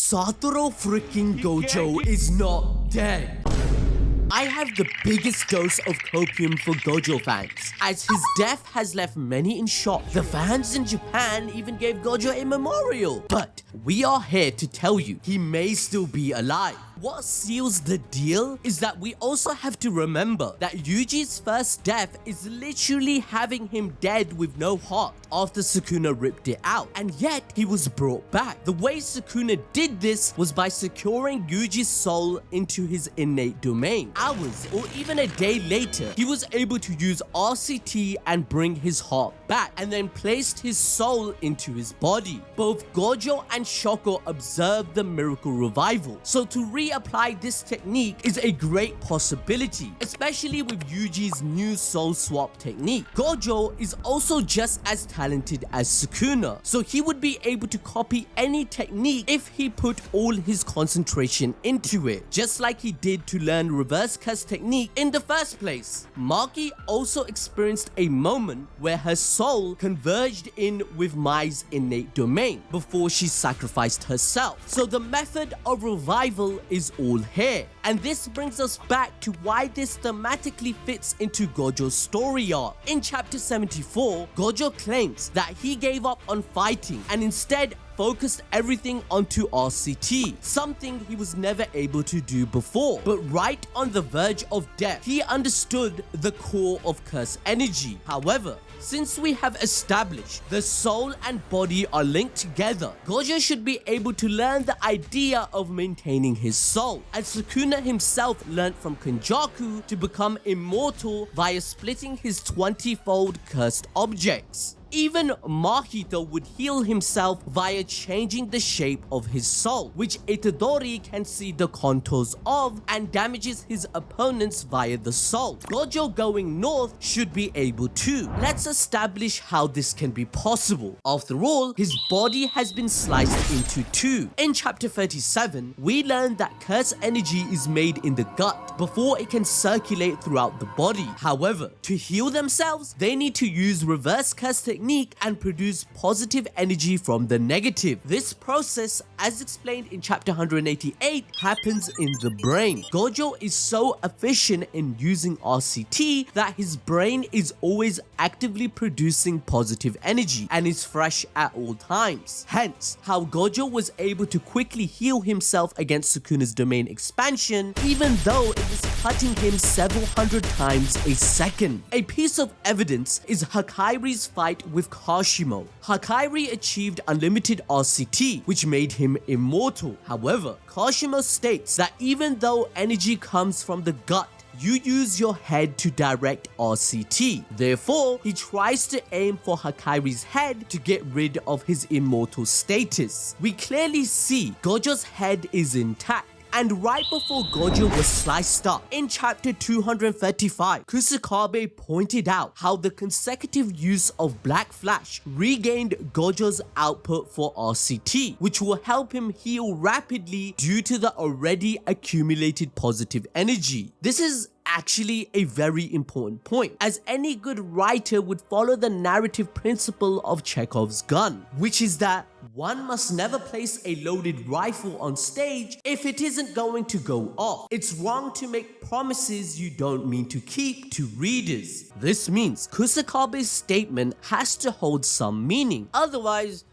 Satoru freaking Gojo is not dead. I have the biggest dose of copium for Gojo fans, as his death has left many in shock. The fans in Japan even gave Gojo a memorial. But we are here to tell you, he may still be alive. What seals the deal is that we also have to remember that Yuji's first death is literally having him dead with no heart after Sukuna ripped it out, and yet he was brought back. The way Sukuna did this was by securing Yuji's soul into his innate domain. Hours or even a day later, he was able to use RCT and bring his heart back, and then placed his soul into his body. Both Gojo and Shoko observed the miracle revival, so to reapply this technique is a great possibility, especially with Yuji's new soul swap technique. Gojo is also just as talented as Sukuna, so he would be able to copy any technique if he put all his concentration into it, just like he did to learn reverse curse technique in the first place. Maki also experienced a moment where her soul converged in with Mai's innate domain before she sacrificed herself. So the method of revival is all here. And this brings us back to why this thematically fits into Gojo's story arc. In chapter 74, Gojo claims that he gave up on fighting and instead focused everything onto RCT, something he was never able to do before. But right on the verge of death, he understood the core of curse energy. However, since we have established the soul and body are linked together, Gojo should be able to learn the idea of maintaining his soul, as Sukuna himself learned from Kenjaku to become immortal via splitting his 20-fold cursed objects. Even Mahito would heal himself via changing the shape of his soul, which Itadori can see the contours of and damages his opponents via the soul. Gojo going north should be able to. Let's establish how this can be possible. After all, his body has been sliced into two. In chapter 37, we learn that curse energy is made in the gut before it can circulate throughout the body. However, to heal themselves, they need to use reverse curse technique and produce positive energy from the negative. This process, as explained in chapter 188, happens in the brain. Gojo is so efficient in using RCT that his brain is always actively producing positive energy and is fresh at all times. Hence, how Gojo was able to quickly heal himself against Sukuna's domain expansion, even though it was cutting him several hundred times a second. A piece of evidence is Hakairi's fight with Kashimo. Hakairi achieved unlimited RCT, which made him immortal. However, Kashimo states that even though energy comes from the gut, you use your head to direct RCT. Therefore, he tries to aim for Hakairi's head to get rid of his immortal status. We clearly see Gojo's head is intact. And right before Gojo was sliced up, in chapter 235, Kusakabe pointed out how the consecutive use of Black Flash regained Gojo's output for RCT, which will help him heal rapidly due to the already accumulated positive energy. This is actually a very important point, as any good writer would follow the narrative principle of Chekhov's gun, which is that one must never place a loaded rifle on stage if it isn't going to go off. It's wrong to make promises you don't mean to keep to readers. This means Kusakabe's statement has to hold some meaning. Otherwise,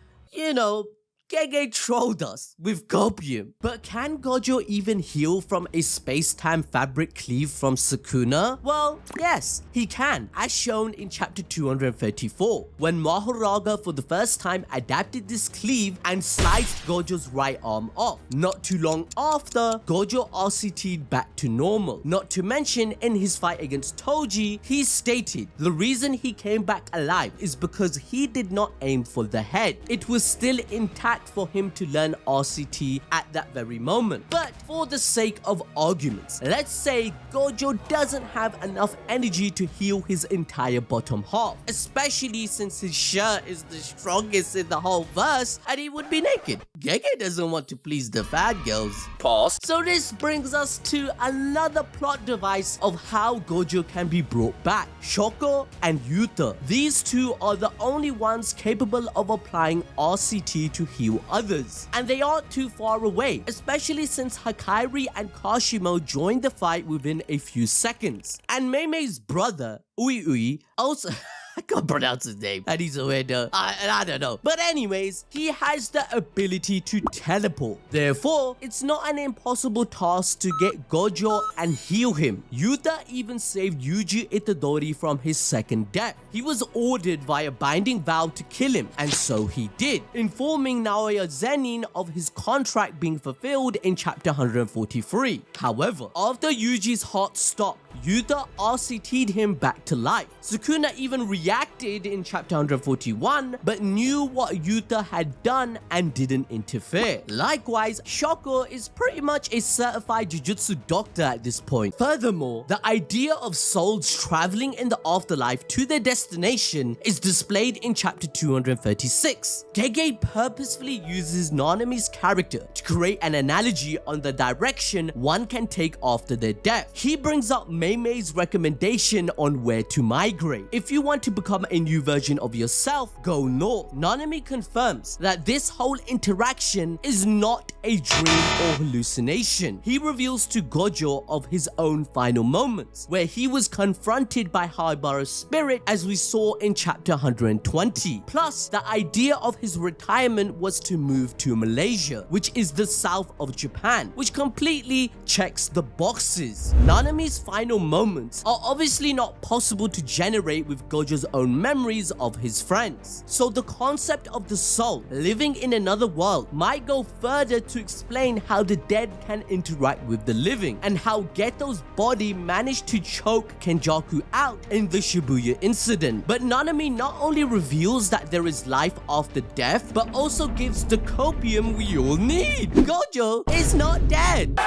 Gege trolled us with copium. But can Gojo even heal from a space-time fabric cleave from Sukuna? Well, yes, he can, as shown in chapter 234, when Mahoraga for the first time adapted this cleave and sliced Gojo's right arm off. Not too long after, Gojo RCT'd back to normal. Not to mention, in his fight against Toji, he stated the reason he came back alive is because he did not aim for the head. It was still intact for him to learn RCT at that very moment. But for the sake of arguments, let's say Gojo doesn't have enough energy to heal his entire bottom half, especially since his shirt is the strongest in the whole verse and he would be naked. Gege doesn't want to please the fat girls. Pause. So this brings us to another plot device of how Gojo can be brought back. Shoko and Yuta. These two are the only ones capable of applying RCT to heal heal others. And they aren't too far away, especially since Hakairi and Kashimo joined the fight within a few seconds. And Meimei's brother, Ui also... I can't pronounce his name, and he's a weirdo. I don't know. But anyways, he has the ability to teleport. Therefore, it's not an impossible task to get Gojo and heal him. Yuta even saved Yuji Itadori from his second death. He was ordered via binding vow to kill him, and so he did, informing Naoya Zenin of his contract being fulfilled in chapter 143. However, after Yuji's heart stopped, Yuta RCT'd him back to life. Sukuna even reacted in chapter 141, but knew what Yuta had done and didn't interfere. Likewise, Shoko is pretty much a certified jujutsu doctor at this point. Furthermore, the idea of souls traveling in the afterlife to their destination is displayed in chapter 236. Gege purposefully uses Nanami's character to create an analogy on the direction one can take after their death. He brings up Meimei's recommendation on where to migrate. If you want to become a new version of yourself, go north. Nanami confirms that this whole interaction is not a dream or hallucination. He reveals to Gojo of his own final moments, where he was confronted by Haibara's spirit as we saw in chapter 120. Plus, the idea of his retirement was to move to Malaysia, which is the south of Japan, which completely checks the boxes. Nanami's final moments are obviously not possible to generate with Gojo's own memories of his friends. So the concept of the soul living in another world might go further to explain how the dead can interact with the living, and how Geto's body managed to choke Kenjaku out in the Shibuya incident. But Nanami not only reveals that there is life after death, but also gives the copium we all need. Gojo is not dead.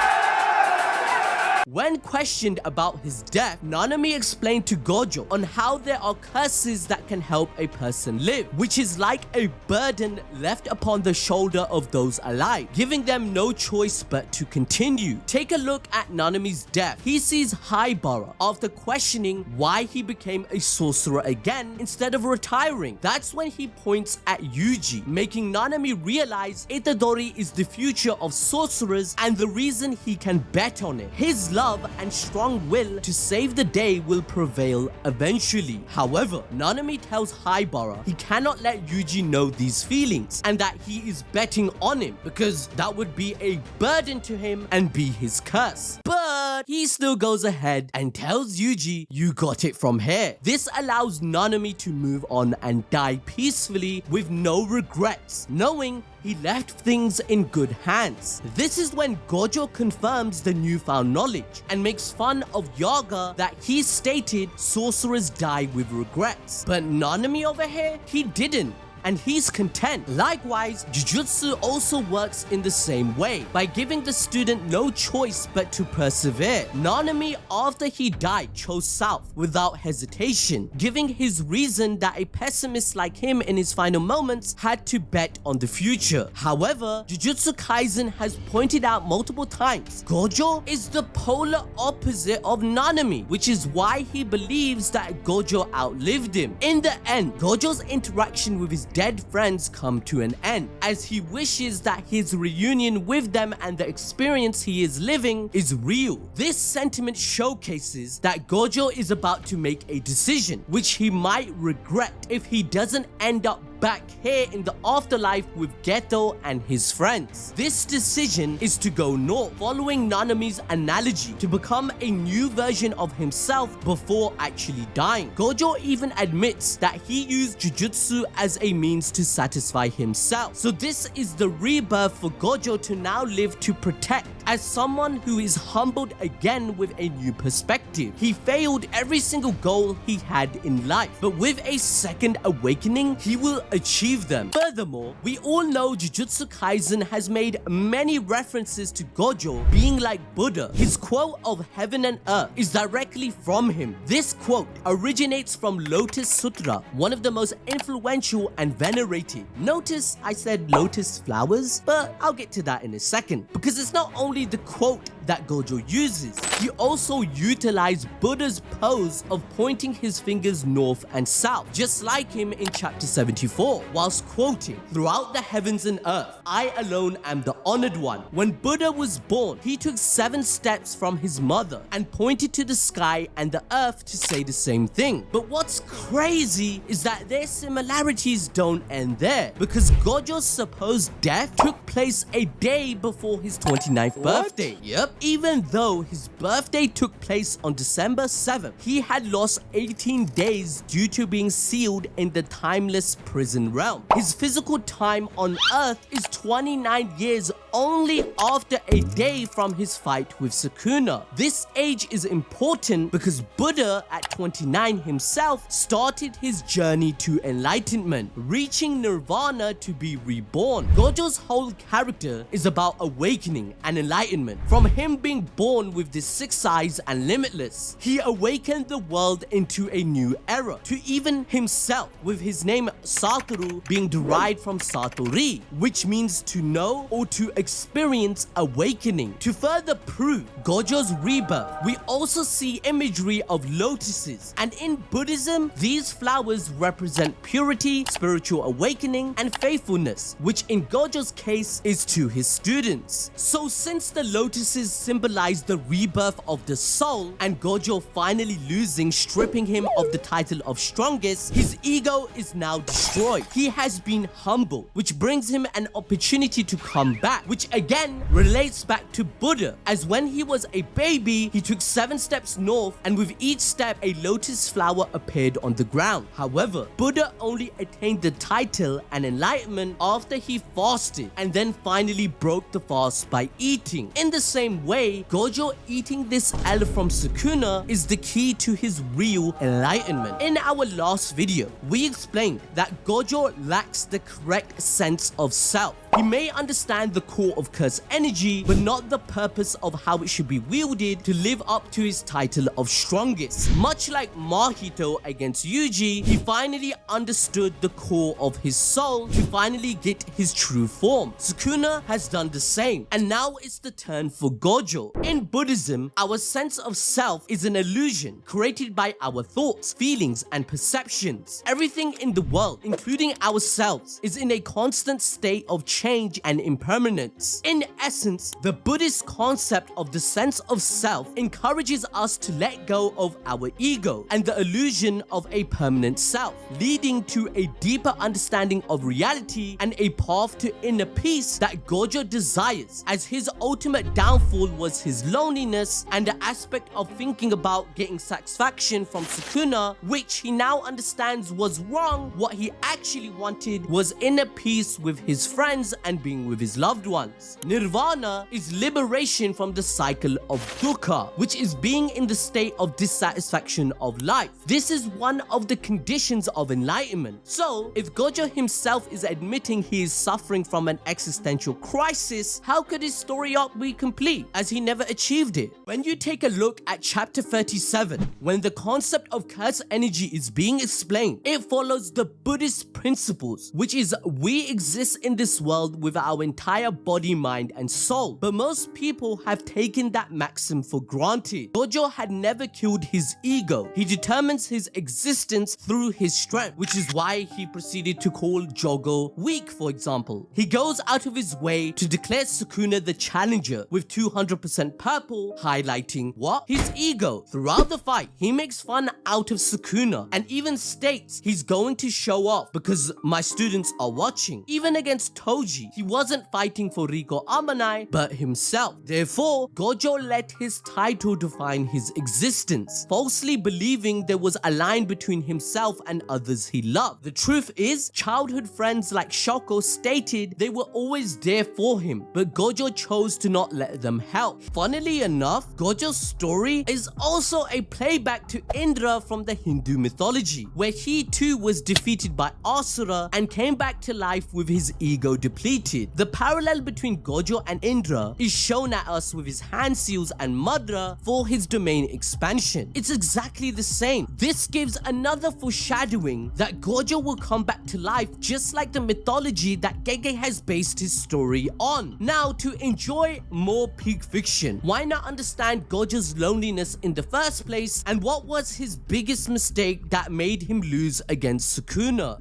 When questioned about his death, Nanami explained to Gojo on how there are curses that can help a person live, which is like a burden left upon the shoulder of those alive, giving them no choice but to continue. Take a look at Nanami's death. He sees Haibara after questioning why he became a sorcerer again instead of retiring. That's when he points at Yuji, making Nanami realize Itadori is the future of sorcerers and the reason he can bet on it. His love and strong will to save the day will prevail eventually. However, Nanami tells Haibara he cannot let Yuji know these feelings and that he is betting on him because that would be a burden to him and be his curse. But he still goes ahead and tells Yuji, "You got it from here." This allows Nanami to move on and die peacefully with no regrets, knowing he left things in good hands. This is when Gojo confirms the newfound knowledge and makes fun of Yaga that he stated sorcerers die with regrets. But Nanami over here, he didn't. And he's content. Likewise, Jujutsu also works in the same way, by giving the student no choice but to persevere. Nanami, after he died, chose south without hesitation, giving his reason that a pessimist like him in his final moments had to bet on the future. However, Jujutsu Kaisen has pointed out multiple times, Gojo is the polar opposite of Nanami, which is why he believes that Gojo outlived him. In the end, Gojo's interaction with his dead friends come to an end, as he wishes that his reunion with them and the experience he is living is real. This sentiment showcases that Gojo is about to make a decision, which he might regret if he doesn't end up back here in the afterlife with Geto and his friends. This decision is to go north, following Nanami's analogy to become a new version of himself before actually dying. Gojo even admits that he used Jujutsu as a means to satisfy himself. So this is the rebirth for Gojo to now live to protect, as someone who is humbled again with a new perspective. He failed every single goal he had in life, but with a second awakening, he will achieve them. Furthermore, we all know Jujutsu Kaisen has made many references to Gojo being like Buddha. His quote of heaven and earth is directly from him. This quote originates from Lotus Sutra, one of the most influential and venerated. Notice I said lotus flowers, but I'll get to that in a second, because it's not only the quote that Gojo uses. He also utilized Buddha's pose of pointing his fingers north and south, just like him in chapter 74, whilst quoting, "Throughout the heavens and earth, I alone am the honored one." When Buddha was born, he took 7 steps from his mother and pointed to the sky and the earth to say the same thing. But what's crazy is that their similarities don't end there, because Gojo's supposed death took place a day before his 29th birthday. Yep. Even though his birthday took place on December 7th, he had lost 18 days due to being sealed in the timeless prison realm. His physical time on Earth is 29 years only after a day from his fight with Sukuna. This age is important because Buddha at 29 himself started his journey to enlightenment, reaching nirvana to be reborn. Gojo's whole character is about awakening and enlightenment. From him being born with the 6 eyes and limitless, he awakened the world into a new era, to even himself, with his name Satoru being derived from Satori, which means to know or to experience awakening. To further prove Gojo's rebirth, we also see imagery of lotuses, and in Buddhism, these flowers represent purity, spiritual awakening, and faithfulness, which in Gojo's case is to his students. So since the lotuses symbolize the rebirth of the soul, and Gojo finally losing, stripping him of the title of strongest, his ego is now destroyed. He has been humbled, which brings him an opportunity to come back, which again relates back to Buddha, as when he was a baby, he took 7 steps north, and with each step a lotus flower appeared on the ground. However, Buddha only attained the title and enlightenment after he fasted, and then finally broke the fast by eating. In the same way, Gojo eating this L from Sukuna is the key to his real enlightenment. In our last video, we explained that Gojo lacks the correct sense of self. He may understand the core of curse energy, but not the purpose of how it should be wielded to live up to his title of strongest. Much like Mahito against Yuji, he finally understood the core of his soul to finally get his true form. Sukuna has done the same, and now it's the turn for Gojo. In Buddhism, our sense of self is an illusion created by our thoughts, feelings, and perceptions. Everything in the world, including ourselves, is in a constant state of change and impermanence. In essence, the Buddhist concept of the sense of self encourages us to let go of our ego and the illusion of a permanent self, leading to a deeper understanding of reality and a path to inner peace that Gojo desires, as his ultimate downfall was his loneliness and the aspect of thinking about getting satisfaction from Sukuna, which he now understands was wrong. What he actually wanted was inner peace with his friends and being with his loved ones. Nirvana is liberation from the cycle of dukkha, which is being in the state of dissatisfaction of life. This is one of the conditions of enlightenment. So, if Gojo himself is admitting he is suffering from an existential crisis, how could his story arc be complete, as he never achieved it? When you take a look at chapter 37, when the concept of curse energy is being explained, it follows the Buddhist principles, which is we exist in this world with our entire body, mind, and soul. But most people have taken that maxim for granted. Gojo had never killed his ego. He determines his existence through his strength, which is why he proceeded to call Jogo weak, for example. He goes out of his way to declare Sukuna the challenger with 200% purple, highlighting what? His ego. Throughout the fight, he makes fun out of Sukuna and even states he's going to show off because my students are watching. Even against Toji, he wasn't fighting for Riko Amanai, but himself. Therefore, Gojo let his title define his existence, falsely believing there was a line between himself and others he loved. The truth is, childhood friends like Shoko stated they were always there for him, but Gojo chose to not let them help. Funnily enough, Gojo's story is also a playback to Indra from the Hindu mythology, where he too was defeated by Asura and came back to life with his ego depleted. completed. The parallel between Gojo and Indra is shown at us with his hand seals and mudra for his domain expansion. It's exactly the same. This gives another foreshadowing that Gojo will come back to life just like the mythology that Gege has based his story on. Now, to enjoy more peak fiction, why not understand Gojo's loneliness in the first place and what was his biggest mistake that made him lose against Sukuna?